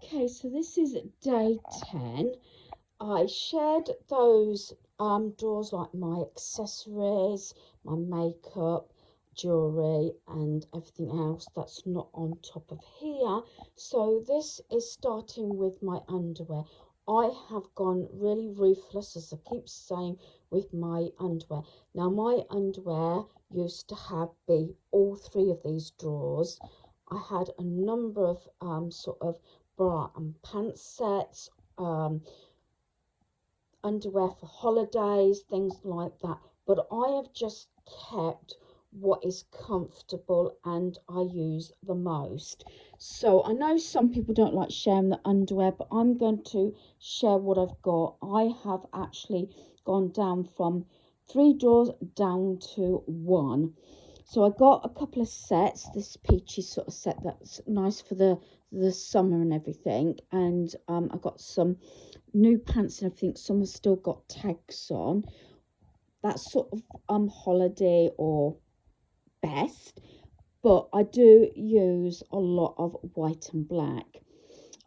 Okay, so this is day 10. I shared those drawers, like my accessories, my makeup, jewellery and everything else that's not on top of here. So this is starting with my underwear. I have gone really ruthless, as I keep saying, with my underwear. Now my underwear used to have all three of these drawers. I had a number of sort of bra and pants sets, underwear for holidays, things like that. But I have just kept what is comfortable and I use the most. So I know some people don't like sharing the underwear, but I'm going to share what I've got. I have actually gone down from 3 drawers down to 1. So I got a couple of sets, this peachy sort of set that's nice for the summer and everything. And I got some new pants and everything. Some have still got tags on. That's sort of holiday or best. But I do use a lot of white and black.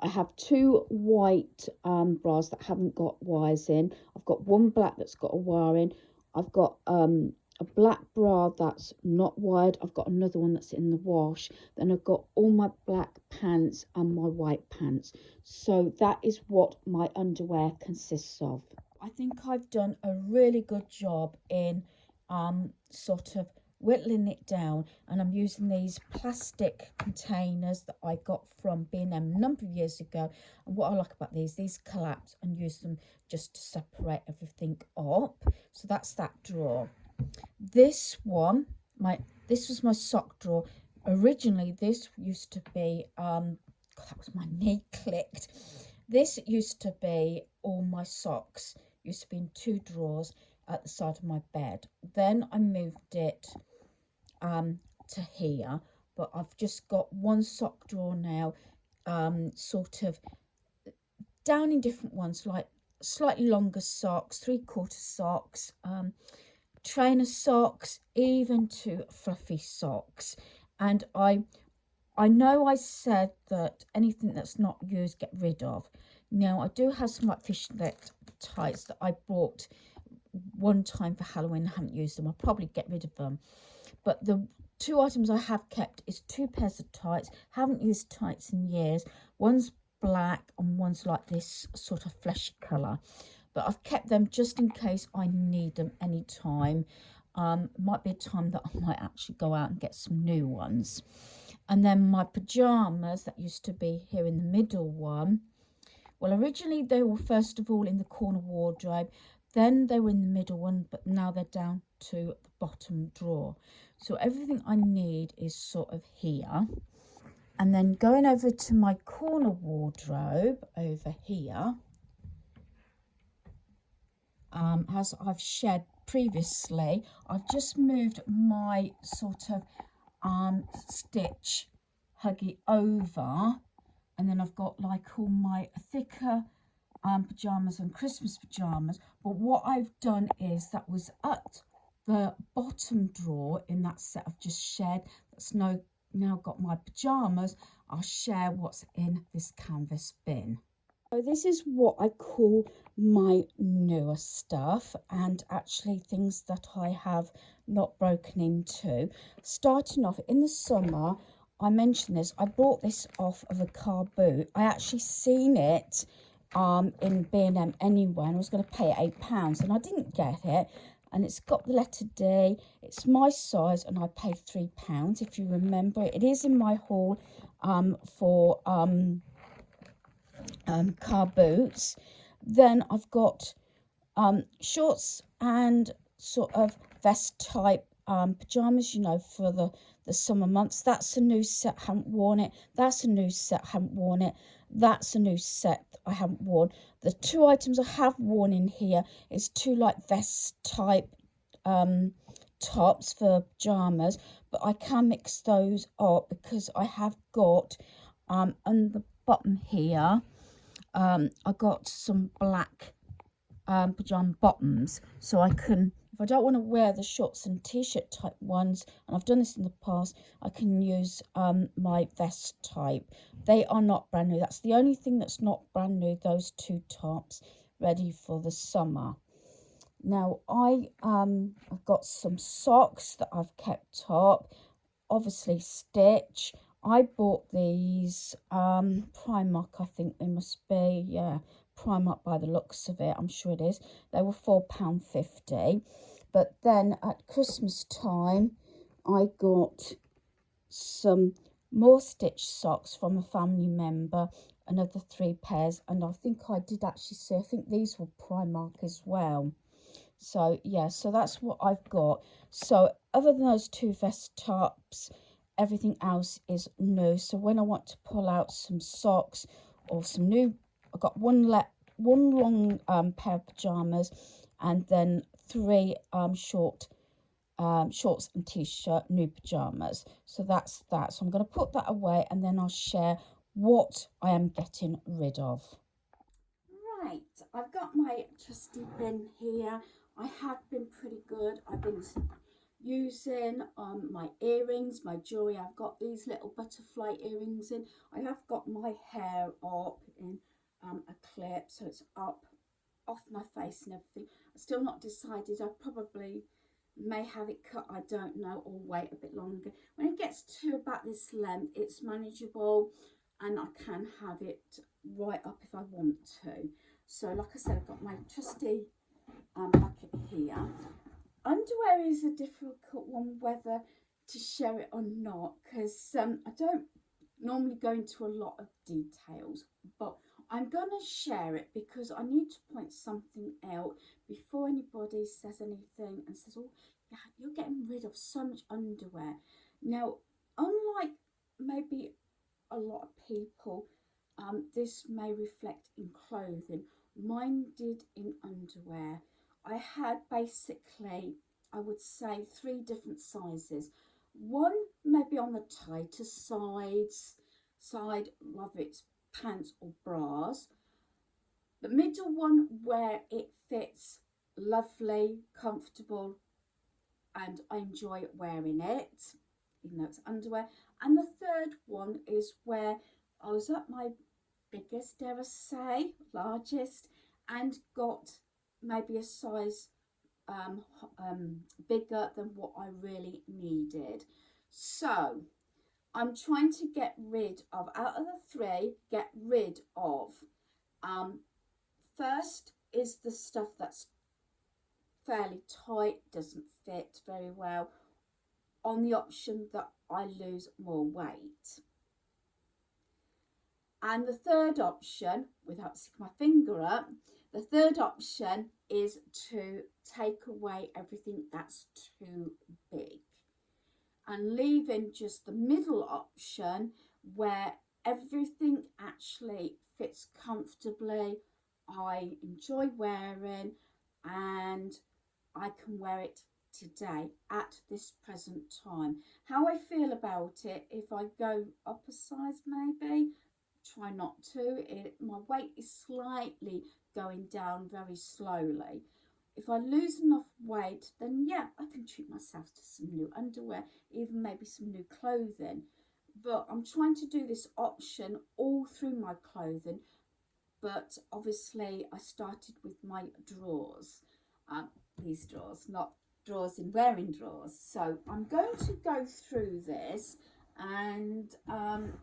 I have 2 white bras that haven't got wires in. I've got one black that's got a wire in. I've got a black bra that's not wired. I've got another one that's in the wash. Then I've got all my black pants and my white pants. So that is what my underwear consists of. I think I've done a really good job in sort of whittling it down, and I'm using these plastic containers that I got from B&M a number of years ago. And what I like about these collapse and use them just to separate everything up. So that's that drawer. This one, this was my sock drawer. Originally this used to be that was my knee clicked. This used to be all my socks, used to be in 2 drawers at the side of my bed. Then I moved it to here, but I've just got one sock drawer now, sort of down in different ones, like slightly longer socks, 3/4 socks, trainer socks, even to fluffy socks. And I know I said that anything that's not used, get rid of. Now I do have some like fishnet tights that I bought one time for Halloween. I haven't used them. I'll probably get rid of them. But the 2 items I have kept is 2 pairs of tights. Haven't used tights in years. One's black and one's like this sort of fleshy colour. But I've kept them just in case I need them anytime. Might be a time that I might actually go out and get some new ones. And then my pyjamas that used to be here in the middle one. Well, originally they were first of all in the corner wardrobe. Then they were in the middle one, but now they're down to the bottom drawer. So everything I need is sort of here. And then going over to my corner wardrobe over here, as I've shared previously, I've just moved my sort of stitch huggy over, and then I've got like all my thicker pyjamas and Christmas pyjamas. But what I've done is that was at the bottom drawer in that set I've just shared, that's now got my pyjamas. I'll share what's in this canvas bin. So this is what I call my newer stuff, and actually things that I have not broken into. Starting off in the summer, I mentioned this, I bought this off of a car boot. I actually seen it in B&M anyway, and I was going to pay £8 and I didn't get it. And it's got the letter D, it's my size, and I paid £3. If you remember, it is in my haul for car boots. Then I've got shorts and sort of vest type pyjamas, you know, for the summer months. That's a new set, haven't worn it. That's a new set, haven't worn it. That's a new set I haven't worn. The 2 items I have worn in here is 2 like vest type tops for pyjamas, but I can mix those up because I have got on the bottom here I got some black pyjama bottoms, so I can, if if I don't want to wear the shorts and t-shirt type ones, and I've done this in the past, I can use my vest type. They are not brand new. That's the only thing that's not brand new, those two tops, ready for the summer. Now I've got some socks that I've kept up, obviously Stitch. I bought these Primark, I think they must be, yeah, Primark by the looks of it, I'm sure it is. They were £4.50. But then at Christmas time, I got some more Stitch socks from a family member, another 3 pairs, and I think I did actually see, I think these were Primark as well. So yeah, so that's what I've got. So other than those two vest tops, everything else is new. So when I want to pull out some socks or some new, I've got one long pair of pajamas, and then 3 shorts and t-shirt, new pajamas. So that's that. So I'm going to put that away, and then I'll share what I am getting rid of. Right, I've got my trusty bin here. I have been pretty good. I've been using my earrings, my jewelry. I've got these little butterfly earrings in. I have got my hair up in a clip, so it's up off my face and everything. I've still not decided. I probably may have it cut, I don't know, or wait a bit longer. When it gets to about this length, it's manageable, and I can have it right up if I want to. So like I said, I've got my trusty bucket here. Underwear is a difficult one whether to share it or not, because I don't normally go into a lot of details, but I'm going to share it because I need to point something out before anybody says anything and says, oh, yeah, you're getting rid of so much underwear. Now, unlike maybe a lot of people, this may reflect in clothing. Mine did in underwear. I had basically, I would say, 3 different sizes. One maybe on the tighter side, whether it's pants or bras. The middle one where it fits lovely, comfortable, and I enjoy wearing it, even though it's underwear. And the third one is where I was at my biggest, dare I say, largest, and got maybe a size bigger than what I really needed. So I'm trying to get rid of, out of the 3, get rid of, first is the stuff that's fairly tight, doesn't fit very well, on the option that I lose more weight. And the third option, without sticking my finger up, the third option is to take away everything that's too big and leaving just the middle option where everything actually fits comfortably, I enjoy wearing, and I can wear it today at this present time. How I feel about it, if I go up a size maybe, try not to, my weight is slightly going down very slowly. If I lose enough weight, then yeah, I can treat myself to some new underwear, even maybe some new clothing. But I'm trying to do this option all through my clothing. But obviously I started with my drawers, these drawers, not drawers in wearing drawers. So I'm going to go through this, and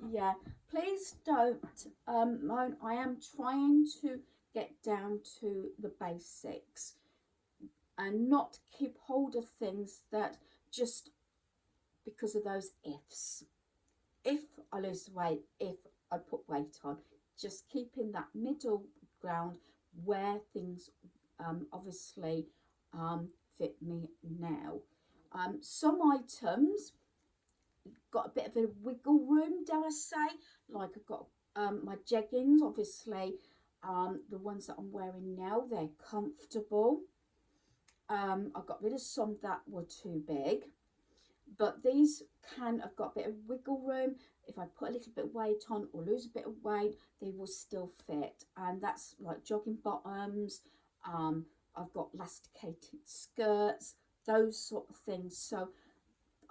yeah, please don't moan. I am trying to get down to the basics and not keep hold of things that just because of those ifs. If I lose weight, if I put weight on, just keeping that middle ground where things obviously fit me now. Some items got a bit of a wiggle room, dare I say, like I've got my jeggings, obviously the ones that I'm wearing now, they're comfortable. I got rid of some that were too big, but these have got a bit of wiggle room. If I put a little bit of weight on or lose a bit of weight, they will still fit. And that's like jogging bottoms. I've got elasticated skirts, those sort of things. So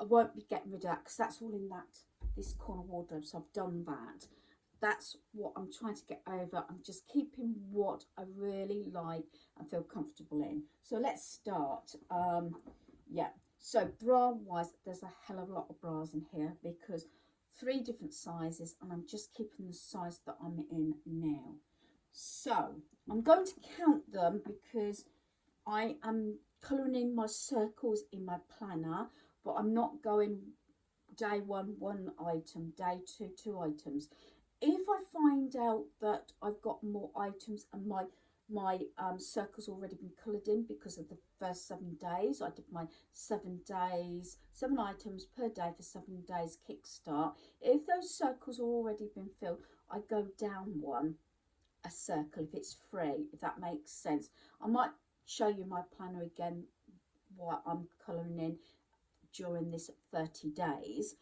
I won't be getting rid of that because that's all in this corner wardrobe. So I've done that. That's what I'm trying to get over. I'm just keeping what I really like and feel comfortable in. So let's start. Yeah, so bra wise, there's a hell of a lot of bras in here because 3 different sizes, and I'm just keeping the size that I'm in now. So I'm going to count them because I am colouring in my circles in my planner, but I'm not going day 1 item, day 2 2 items. If I find out that I've got more items and my circle's already been coloured in because of the first 7 days, I did my 7 days, 7 items per day for 7 days kickstart. If those circles are already been filled, I go down a circle if it's free, if that makes sense. I might show you my planner again, what I'm colouring in during this 30 days.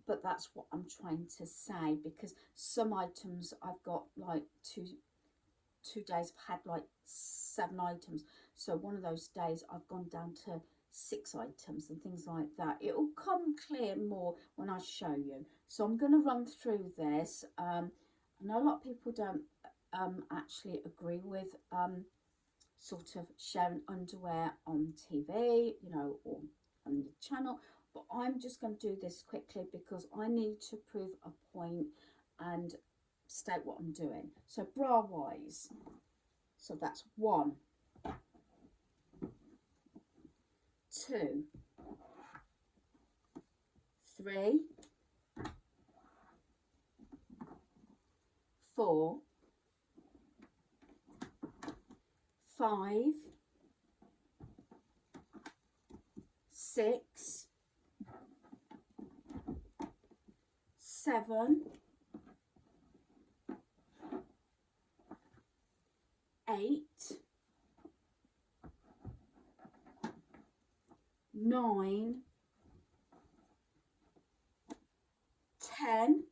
But that's what I'm trying to say, because some items I've got like two days I've had like 7 items, so one of those days I've gone down to 6 items and things like that. It will come clear more when I show you. So I'm going to run through this. I know a lot of people don't actually agree with sort of sharing underwear on TV, you know, or on the channel, but I'm just going to do this quickly because I need to prove a point and state what I'm doing. So bra wise, so that's 1, 2, 3, 4, 5, 6, 7, 8, 9, 10.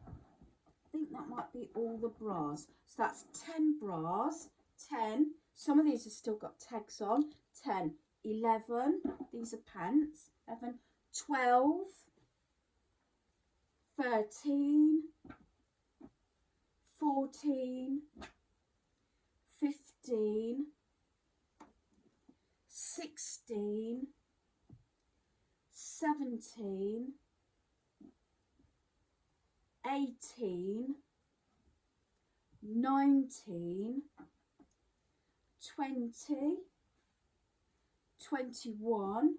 I think that might be all the bras. So that's 10 bras, 10. Some of these have still got tags on. 10, 11, these are pants. 11, 12, 13, 14, 15, 16, 17, 18, 19, 20, 21,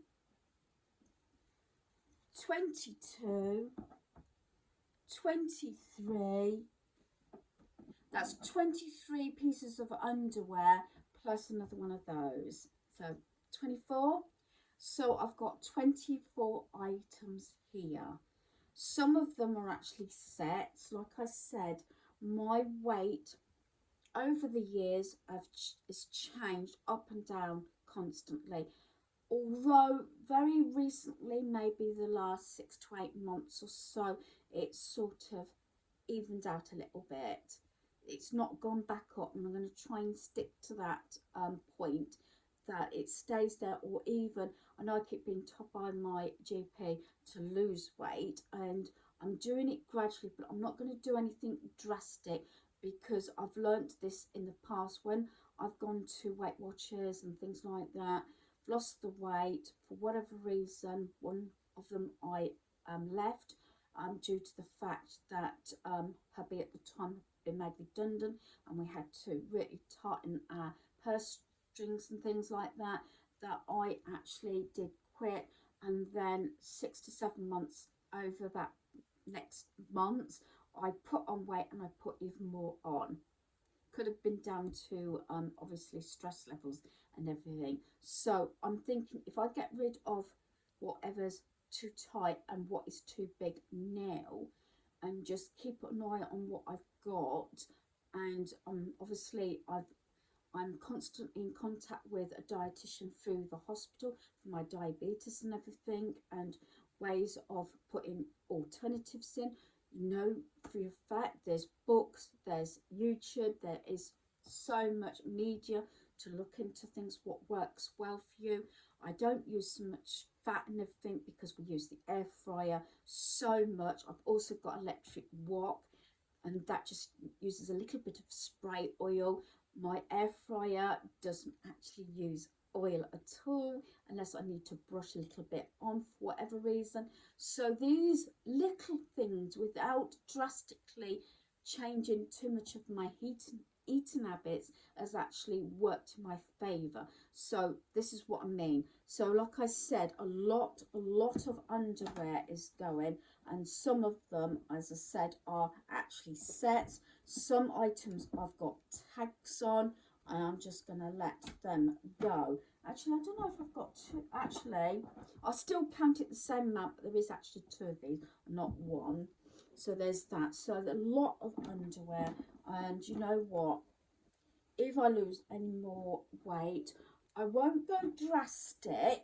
22, 23. That's 23 pieces of underwear plus another one of those. So 24. So I've got 24 items here. Some of them are actually sets. Like I said, my weight over the years has changed up and down constantly. Although very recently, maybe the last 6 to 8 months or so, it's sort of evened out a little bit. It's not gone back up, and I'm going to try and stick to that point, that it stays there, or even, I know I keep being told by my GP to lose weight, and I'm doing it gradually, but I'm not going to do anything drastic because I've learnt this in the past when I've gone to Weight Watchers and things like that, lost the weight for whatever reason. One of them I left due to the fact that hubby at the time had been made redundant, and we had to really tighten our purse strings and things like that, that I actually did quit. And then 6 to 7 months over that next month, I put on weight, and I put even more on. Could have been down to obviously stress levels and everything. So I'm thinking, if I get rid of whatever's too tight and what is too big now, and just keep an eye on what I've got, and obviously I'm constantly in contact with a dietitian through the hospital for my diabetes and everything, and ways of putting alternatives in. You know, for your fact, there's books, there's YouTube, there is so much media to look into things, what works well for you. I don't use so much fat and everything because we use the air fryer so much. I've also got electric wok, and that just uses a little bit of spray oil. My air fryer doesn't actually use oil at all unless I need to brush a little bit on for whatever reason. So these little things, without drastically changing too much of my eating habits, has actually worked in my favor. So this is what I mean. So like I said, a lot of underwear is going, and some of them, as I said, are actually sets. Some items I've got tags on, and I'm just going to let them go. Actually, I don't know if I've got two. Actually, I'll still count it the same amount, but there is actually two of these, not one. So there's that. So a lot of underwear. And you know what? If I lose any more weight, I won't go drastic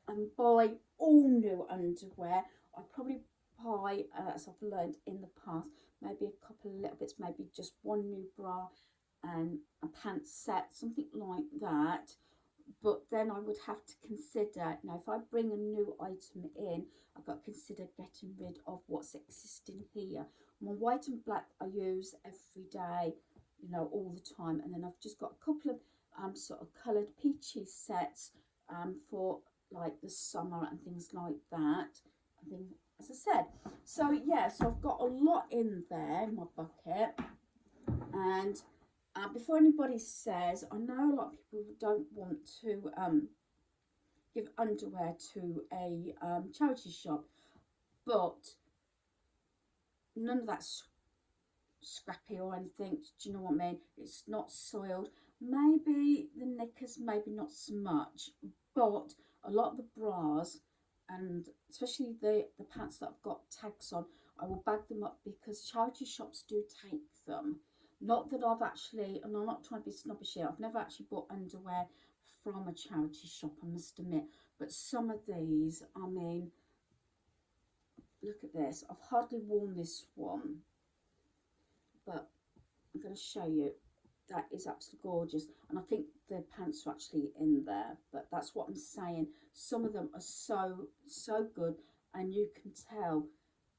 and buy all new underwear. I probably buy, as I've learned in the past, maybe a couple of little bits, maybe just one new bra and a pants set, something like that. But then I would have to consider, now if I bring a new item in, I've got to consider getting rid of what's existing here. My white and black I use every day, you know, all the time. And then I've just got a couple of sort of coloured peachy sets for like the summer and things like that. I think, as I said. So yeah, so I've got a lot in there in my bucket. And before anybody says, I know a lot of people don't want to give underwear to a charity shop, but none of that's scrappy or anything. Do you know what I mean? It's not soiled. Maybe the knickers, maybe not so much, but a lot of the bras, and especially the pants that I've got tags on, I will bag them up because charity shops do take them. Not that I've actually, and I'm not trying to be snobbish here, I've never actually bought underwear from a charity shop, I must admit. But some of these, I mean, look at this. I've hardly worn this one, but I'm going to show you. That is absolutely gorgeous. And I think the pants are actually in there, but that's what I'm saying. Some of them are so good, and you can tell.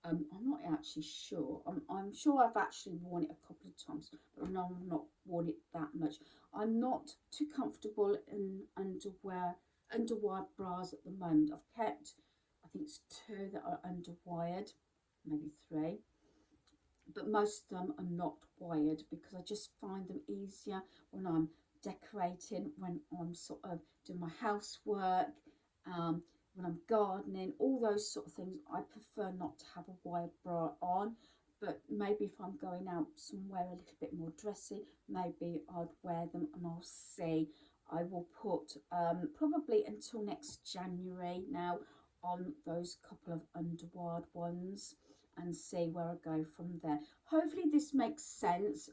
I'm not actually sure. I'm sure I've actually worn it a couple of times, but no, I've not worn it that much. I'm not too comfortable in underwire bras at the moment. I've kept, I think it's 2 that are underwired, maybe 3. But most of them are not wired because I just find them easier when I'm decorating, when I'm sort of doing my housework, when I'm gardening, all those sort of things. I prefer not to have a wired bra on, but maybe if I'm going out somewhere a little bit more dressy, maybe I'd wear them, and I'll see. I will put probably until next January now on those couple of underwired ones and see where I go from there. Hopefully this makes sense.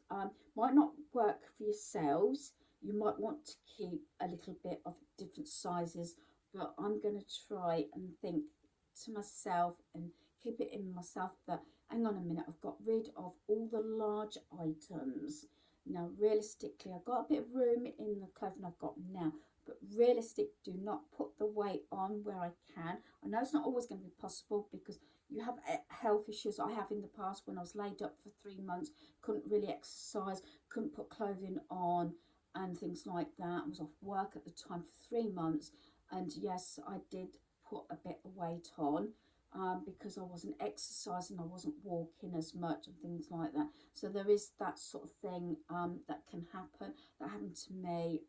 Might not work for yourselves. You might want to keep a little bit of different sizes, but I'm going to try and think to myself and keep it in myself that, hang on a minute, I've got rid of all the large items. Now, realistically, I've got a bit of room in the clothing I've got now, but realistic, do not put the weight on where I can. I know it's not always going to be possible because you have health issues. I have in the past when I was laid up for 3 months, couldn't really exercise, couldn't put clothing on and things like that. I was off work at the time for 3 months, and yes, I did put a bit of weight on because I wasn't exercising, I wasn't walking as much and things like that. So there is that sort of thing that can happen. That happened to me,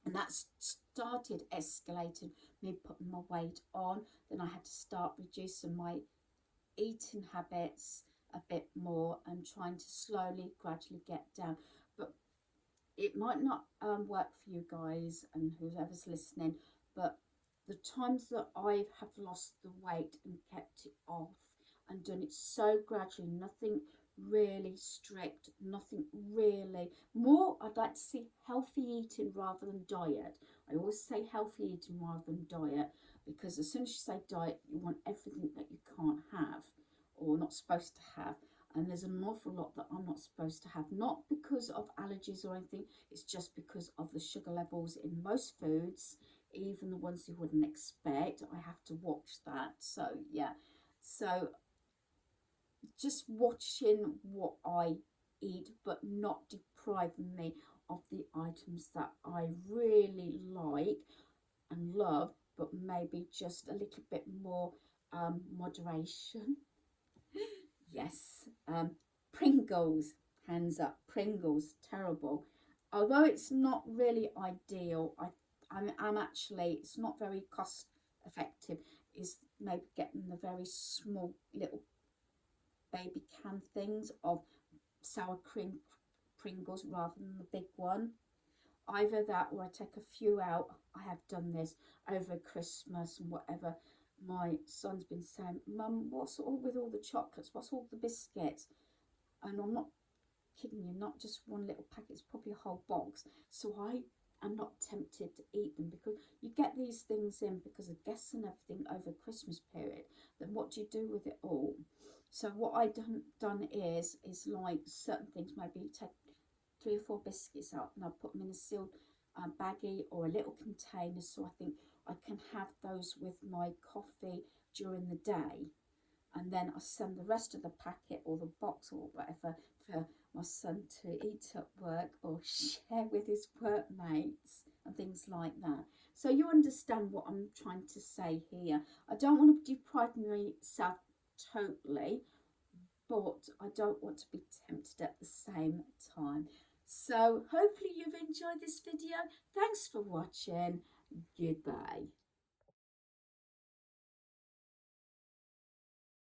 and that started escalating, me putting my weight on. Then I had to start reducing my eating habits a bit more and trying to slowly, gradually get down. But it might not work for you guys and whoever's listening, but the times that I have lost the weight and kept it off and done it so gradually, nothing really strict, nothing really more. I'd like to see healthy eating rather than diet. I always say healthy eating rather than diet, because as soon as you say diet, you want everything that you can't have or not supposed to have, and there's an awful lot that I'm not supposed to have, not because of allergies or anything, it's just because of the sugar levels in most foods, even the ones you wouldn't expect. I have to watch that. So yeah, so just watching what I eat, but not depriving me of the items that I really like and love, but maybe just a little bit more moderation. Yes, Pringles, hands up, Pringles, terrible. Although it's not really ideal, I'm actually, it's not very cost effective, is maybe getting the very small little baby can things of sour cream Pringles rather than the big one. Either that or I take a few out. I have done this over Christmas and whatever. My son's been saying, Mum, what's all with all the chocolates? What's all the biscuits? And I'm not kidding you, not just one little packet, it's probably a whole box. So I am not tempted to eat them, because you get these things in because of guests and everything over Christmas period. Then what do you do with it all? So what I done is like certain things, maybe take 3 or 4 biscuits out and I put them in a sealed baggie or a little container, so I think I can have those with my coffee during the day, and then I send the rest of the packet or the box or whatever for my son to eat at work or share with his workmates and things like that. So you understand what I'm trying to say here. I don't want to deprive myself totally, but I don't want to be tempted at the same time. So hopefully you've enjoyed this video. Thanks for watching. Goodbye.